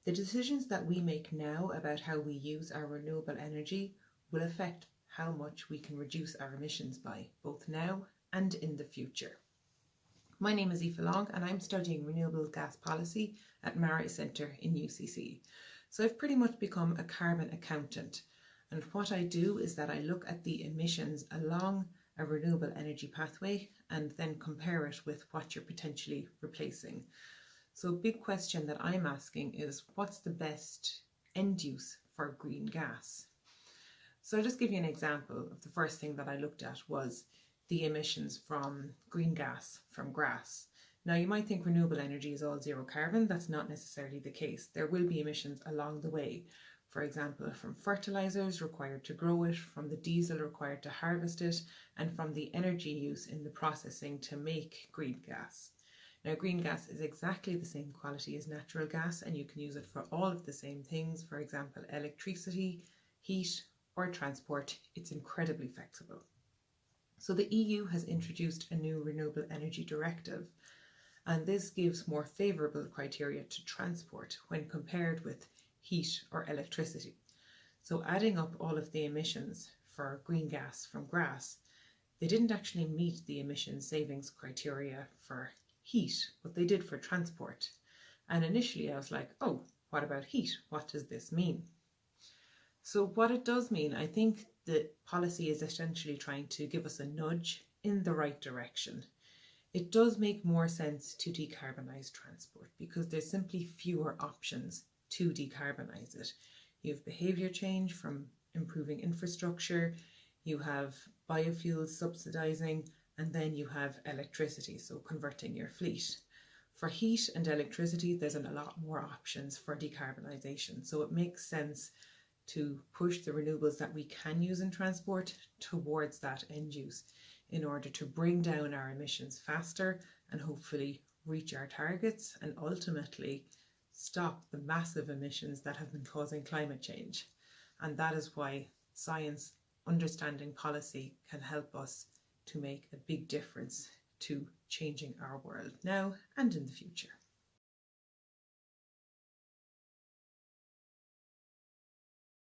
The decisions that we make now about how we use our renewable energy will affect how much we can reduce our emissions by, both now and in the future. My name is Aoife Long and I'm studying Renewable Gas Policy at Murray Centre in UCC. So I've pretty much become a carbon accountant, and what I do is that I look at the emissions along a renewable energy pathway and then compare it with what you're potentially replacing. So a big question that I'm asking is, what's the best end use for green gas? So I'll just give you an example of the first thing that I looked at was the emissions from green gas from grass. Now you might think renewable energy is all zero carbon. That's not necessarily the case. There will be emissions along the way. For example, from fertilizers required to grow it, from the diesel required to harvest it, and from the energy use in the processing to make green gas. Now, green gas is exactly the same quality as natural gas, and you can use it for all of the same things. For example, electricity, heat, or transport. It's incredibly flexible. So the EU has introduced a new renewable energy directive, and this gives more favourable criteria to transport when compared with heat or electricity. So adding up all of the emissions for green gas from grass, they didn't actually meet the emission savings criteria for heat, but they did for transport. And initially I was like, oh, what about heat? What does this mean? So what it does mean, I think the policy is essentially trying to give us a nudge in the right direction. It does make more sense to decarbonise transport because there's simply fewer options to decarbonise it. You have behaviour change from improving infrastructure, you have biofuels subsidising, and then you have electricity, so converting your fleet. For heat and electricity, there's a lot more options for decarbonisation, so it makes sense to push the renewables that we can use in transport towards that end use in order to bring down our emissions faster and hopefully reach our targets and ultimately stop the massive emissions that have been causing climate change. And that is why science, understanding policy, can help us to make a big difference to changing our world now and in the future.